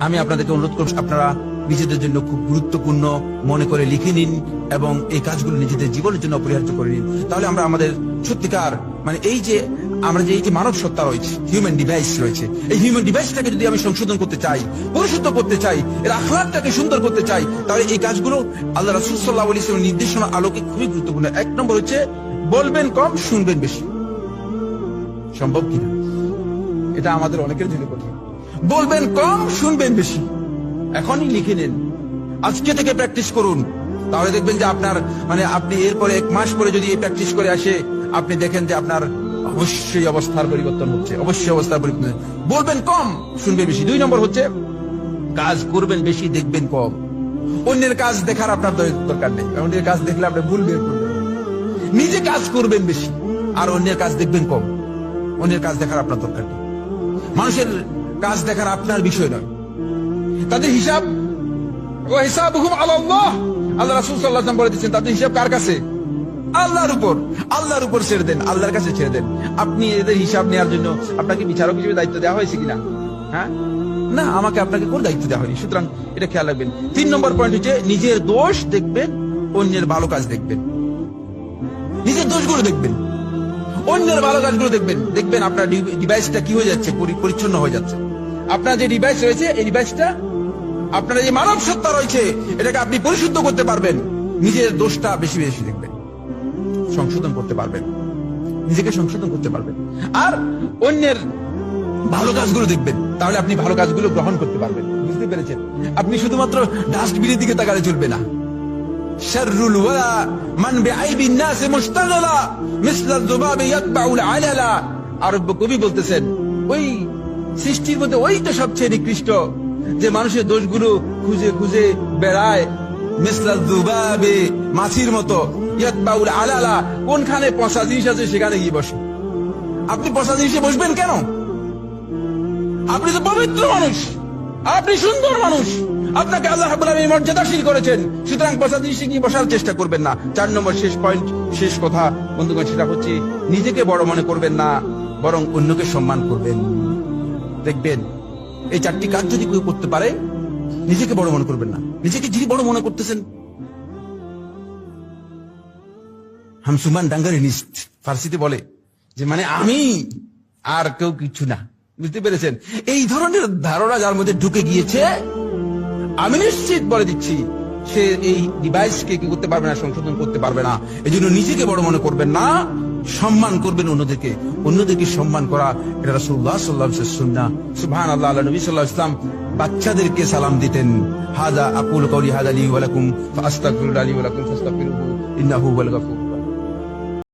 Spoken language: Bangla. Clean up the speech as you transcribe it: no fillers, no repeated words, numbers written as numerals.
আমি আপনাদেরকে অনুরোধ করব, আপনারা নিজেদের জন্য খুব গুরুত্বপূর্ণ মনে করে লিখে নিন এবং এই কাজগুলো নিজেদের জীবনের জন্য অপরিহার্য করে নিন। তাহলে আমরা আমাদের সত্যিকার মানে এই যে আমরা যে এই যে মানব সত্তা রয়েছে, হিউম্যান ডিভাইস রয়েছে, এই হিউম্যান ডিভাইসটাকে যদি আমি সংশোধন করতে চাই, পরিশুদ্ধ করতে চাই, এর আখলাকটাকে সুন্দর করতে চাই, তাহলে এই কাজগুলো আল্লাহ রাসূল সাল্লাল্লাহু আলাইহি ওয়াসাল্লামের নির্দেশনা আলোকে খুবই গুরুত্বপূর্ণ। এক নম্বর হচ্ছে বলবেন কম, শুনবেন বেশি। সম্ভব কিনা? এটা আমাদের অনেকের জন্য কঠিন। বলবেন কম, শুনবেন বেশি। এখনই লিখে নেন, আজকে থেকে প্র্যাকটিস করুন। তাহলে দেখবেন যে আপনার মানে আপনি এরপরে 1 মাস পরে যদি এই প্র্যাকটিস করে আসে, আপনি দেখেন যে আপনার অবশ্যই অবস্থার পরিবর্তন হচ্ছে, অবশ্যই অবস্থার পরিবর্তন। বলবেন কম, শুনবেন বেশি। 2 নম্বর হচ্ছে কাজ করবেন বেশি, দেখবেন কম। অন্যের কাজ দেখার আপনার দরকার নেই, অন্যের কাজ দেখলে আপনি ভুল বের করবেন। নিজে কাজ করবেন বেশি আর অন্যের কাজ দেখবেন কম। অন্যের কাজ দেখার আপনার দরকার নেই, মানুষের কাজ দেখার আপনার বিষয় নয়। তাদের হিসাব ওয়া হিসাবুহুম আলাল্লাহ, আল্লাহ রাসূল সাল্লাল্লাহু আলাইহি ওয়াসাল্লাম বলে দিয়েছেন তাদের হিসাব কার কাছে? আল্লাহর উপর। আল্লাহর উপর ছেড়ে দেন, আল্লাহর কাছে ছেড়ে দেন। আপনি এদের হিসাব নেওয়ার জন্য আপনাকে বিচারক হিসেবে দায়িত্ব দেওয়া হয়েছে কিনা? হ্যাঁ, না, আমাকে আপনাকে কোনো দায়িত্ব দেওয়া হয়নি। সুতরাং এটা খেয়াল রাখবেন। 3 নম্বর পয়েন্ট হচ্ছে নিজের দোষ দেখবেন, অন্যের ভালো কাজ দেখবেন। নিজের দোষগুলো দেখবেন, অন্যের ভালো কাজগুলো দেখবেন। দেখবেন আপনার ডিভাইসটা কি হয়ে যাচ্ছে, পরিচ্ছন্ন হয়ে যাচ্ছে। আপনার যে ডিভাইস রয়েছে, এই ডিভাইসটা আপনার যে মানব সত্তা রয়েছে, এটাকে আপনি পরিশুদ্ধ করতে পারবেন। নিজের দোষটা বেশি বেশি দেখবেন, সংশোধন করতে পারবেন, নিজেকে সংশোধন করতে পারবেন। আর অন্যের ভালো কাজগুলো দেখবেন, তাহলে আপনি ভালো কাজগুলো গ্রহণ করতে পারবেন। বুঝতে পেরেছেন? আপনি শুধুমাত্র ডাস্টবিনের দিকে তাকালে চলবে না। শাররুল ওয়ালা মান বিআইবিন নাস মুশতাগালা মিসলা যুবাবি ইয়াতবাউল আলালা। আরব কবি বলতেছেন, ওই সৃষ্টির মধ্যে ওইটা সবচেয়ে নিকৃষ্ট যে মানুষের দোষগুলো খুঁজে খুঁজে বেড়ায়। মিসলা যুবাবি, মাছির মতো, ইয়াতবাউল আলালা, কোনখানে পচা জিনিস আছে সেখানে গিয়ে বসে। আপনি পচা জিনিসে বসবেন কেন? আপনি তো পবিত্র মানুষ, আপনি সুন্দর মানুষ, আপনাকে আল্লাহ রাব্বুল আলামিন মর্যাদাশীল করেছেন। সুতরাং পচা জিনিসে গিয়ে বসার চেষ্টা করবেন না। 4 নম্বর শেষ পয়েন্ট, শেষ কথা বন্ধুগণ, সেটা হচ্ছে নিজেকে বড় মনে করবেন না, বরং অন্যকে সম্মান করবেন। দেখবেন এই 4টি কাজ যদি কেউ করতে পারে, নিজেকে বড় মনে করবেন না। নিজেকে যিনি বড় মনে করতেছেন, হামসুমান ডাঙ্গারি নিস্ট ফার্সিতে বলে যে মানে আমি আর কেউ কিছু না। বুঝতে পেরেছেন? এই ধরনের ধারণা যার মধ্যে ঢুকে গিয়েছে, আমি নিশ্চিত বলে দিচ্ছি সে এই ডিভাইসকে কি করতে পারবে না, সংশোধন করতে পারবে না। এই জন্য নিজেকে বড় মনে করবেন না, সম্মান করবেন অন্যদেরকে। অন্যদেরকে সম্মান করা এটা রাসূলুল্লাহ সাল্লাল্লাহু আলাইহি ওয়াসাল্লাম সুন্নাহ। সুবহানাল্লাহ। আল্লাহ নবী সাল্লাল্লাহু আলাইহি ওয়াসাল্লাম বাচ্চাদেরকে সালাম দিতেন। হাযা আকুলু কওলি হাযা লি ওয়া লাকুম ফাস্তাগফিরু লি ওয়া লাকুম ফাস্তাগফিরুহু ইন্নাহু হুয়াল গফুর।